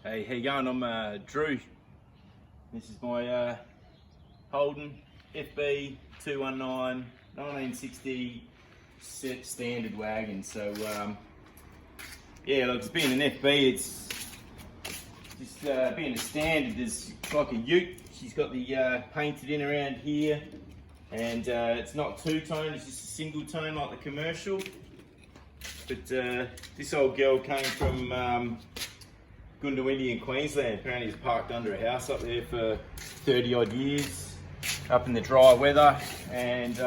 Hey, how you going? I'm Drew. This is my Holden FB 219 1960 standard wagon. So yeah, look, it's being an FB, it's just being a standard. It's like a ute. She's got the painted in around here, and it's not two-tone. It's just a single tone like the commercial. But this old girl came from Goondiwindi in Queensland. Apparently it's parked under a house up there for 30 odd years, up in the dry weather, and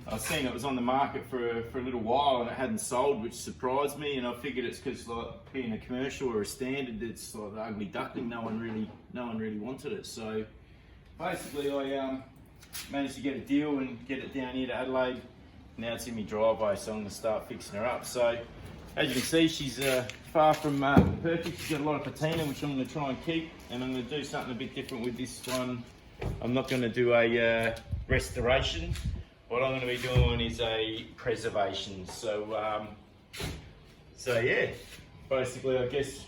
I've seen it was on the market for a little while and it hadn't sold, which surprised me, and I figured it's because, like, being a commercial or a standard, it's like the ugly duckling, no one really wanted it. So basically I managed to get a deal and get it down here to Adelaide. Now it's in my driveway, so I'm going to start fixing her up. So as you can see, she's far from perfect. She's got a lot of patina, which I'm going to try and keep, and I'm going to do something a bit different with this one. I'm not going to do a restoration. What I'm going to be doing is a preservation. So yeah, basically, I guess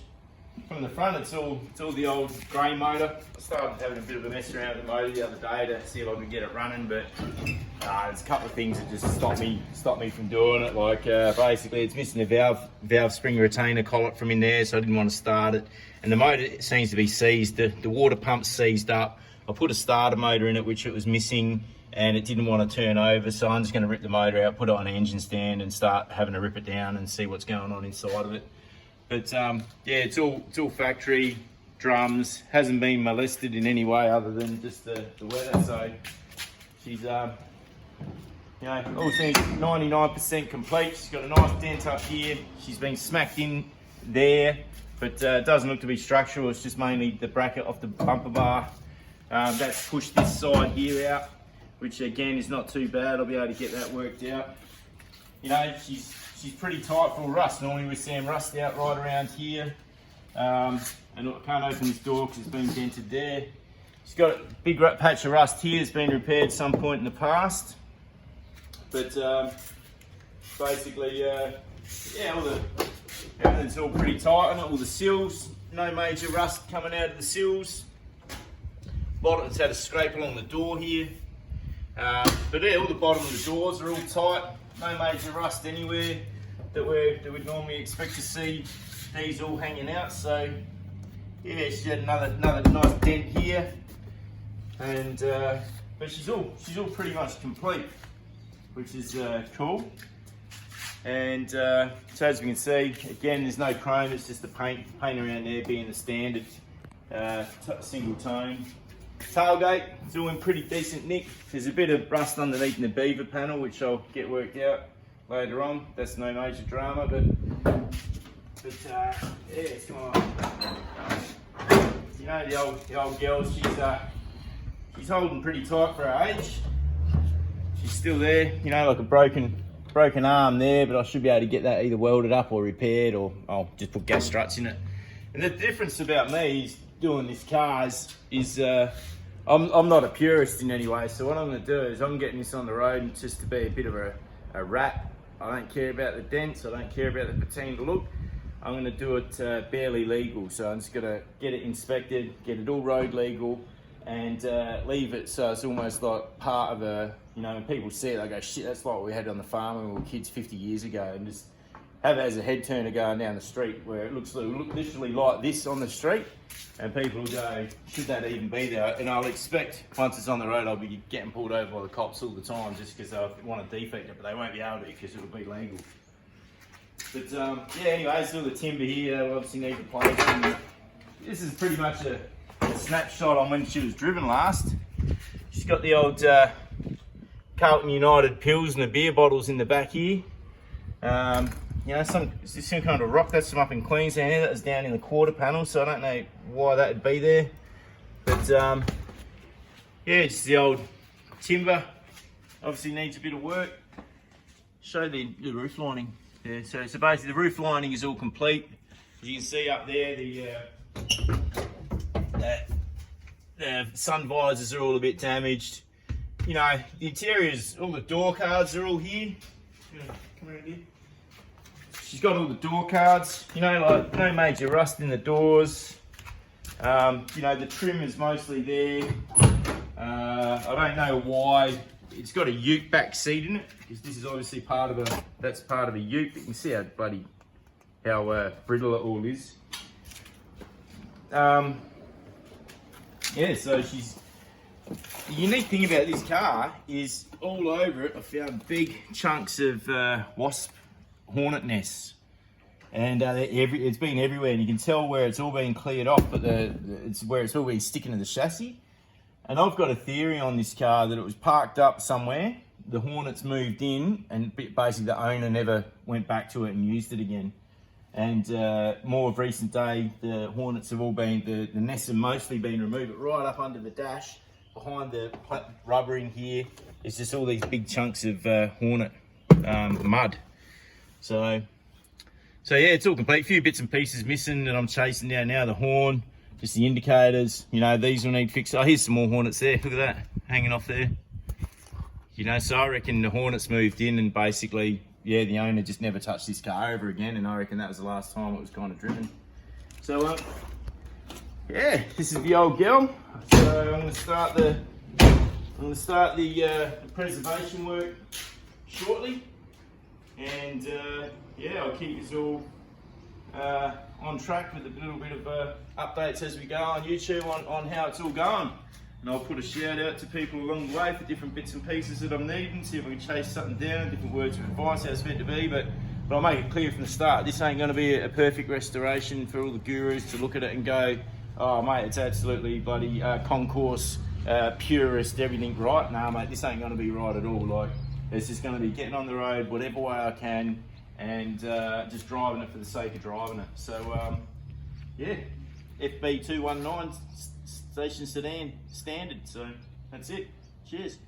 from the front, it's all the old grey motor. I started having a bit of a mess around with the motor the other day to see if I could get it running, but there's a couple of things that just stopped me from doing it. Like basically, it's missing a valve spring retainer collet from in there, so I didn't want to start it. And the motor seems to be seized. The water pump's seized up. I put a starter motor in it, which it was missing, and it didn't want to turn over. So I'm just going to rip the motor out, put it on an engine stand, and start having to rip it down and see what's going on inside of it. But yeah, it's all factory drums. Hasn't been molested in any way other than just the weather. So she's you know, all seems 99% complete. She's got a nice dent up here. She's been smacked in there, but it doesn't look to be structural. It's just mainly the bracket off the bumper bar. That's pushed this side here out, which again is not too bad. I'll be able to get that worked out. You know, she's pretty tight for rust. Normally we see them rust out right around here. And I can't open this door because it's been dented there. She's got a big patch of rust here. It's been repaired some point in the past. But basically, yeah, everything's all pretty tight on it. All the seals, no major rust coming out of the seals. It's had a scrape along the door here. But yeah, all the bottom of the doors are all tight. No major rust anywhere that we'd normally expect to see these all hanging out. So yeah, she's had another nice dent here, and but she's all pretty much complete, which is cool. And so as you can see, again, there's no chrome. It's just the paint around there being the standard single tone. Tailgate, it's all in pretty decent nick. There's a bit of rust underneath in the beaver panel, which I'll get worked out later on. That's no major drama, but yeah, it's kind of, you know, the old girl. She's holding pretty tight for her age. She's still there, you know, like a broken arm there, but I should be able to get that either welded up or repaired, or I'll just put gas struts in it. And the difference about me is doing this cars is I'm not a purist in any way. So what I'm going to do is I'm getting this on the road and just to be a bit of a rat. I don't care about the dents. I don't care about the patina look. I'm going to do it barely legal. So I'm just going to get it inspected, get it all road legal, and leave it so it's almost like part of a, you know, when people see it, they go, shit, that's like what we had on the farm when we were kids 50 years ago, and just have it as a head turner going down the street where it looks literally like this on the street, and people will go, should that even be there? And I'll expect once it's on the road, I'll be getting pulled over by the cops all the time just because they want to defect it, but they won't be able to because it'll be legal. But yeah, anyway, still the timber here. They'll obviously need replacing. This is pretty much a snapshot on when she was driven last. She's got the old Carlton United pills and the beer bottles in the back here. You know, some kind of rock. That's from up in Queensland here. That was down in the quarter panel, so I don't know why that would be there. But yeah, just the old timber. Obviously needs a bit of work. Show the roof lining. Yeah, so basically the roof lining is all complete. As you can see up there, the sun visors are all a bit damaged. You know, the interiors, all the door cards are all here. Come around here. she's got all the door cards, you know, like no major rust in the doors. You know, the trim is mostly there. I don't know why. It's got a ute back seat in it, because this is obviously part of a, that's part of a ute. You can see how brittle it all is. Yeah, so she's, the unique thing about this car is all over it I found big chunks of wasp hornet nests, and it's been everywhere, and you can tell where it's all been cleared off, but it's where it's all been sticking to the chassis. And I've got a theory on this car that it was parked up somewhere, the Hornets moved in, and basically the owner never went back to it and used it again. And more of recent day, the Hornets have all been, the nests have mostly been removed, but right up under the dash, behind the rubbering here, it's just all these big chunks of Hornet mud. So yeah, it's all complete. A few bits and pieces missing that I'm chasing down now. The horn, just the indicators, you know, these will need fixed. Oh, here's some more Hornets there. Look at that, hanging off there. You know, so I reckon the Hornets moved in and basically, yeah, the owner just never touched this car ever again, and I reckon that was the last time it was kind of driven. So, yeah, this is the old girl. So I'm going to start the preservation work shortly, and yeah, I'll keep you all on track with a little bit of updates as we go on YouTube on how it's all going. And I'll put a shout out to people along the way for different bits and pieces that I'm needing, see if I can chase something down, different words of advice, how it's meant to be, but I'll make it clear from the start, this ain't going to be a perfect restoration for all the gurus to look at it and go, oh mate, it's absolutely bloody concourse, purist, everything right. Nah mate, this ain't going to be right at all. Like, it's just going to be getting on the road whatever way I can, and just driving it for the sake of driving it. So yeah, FB 219 station sedan standard. So that's it. Cheers.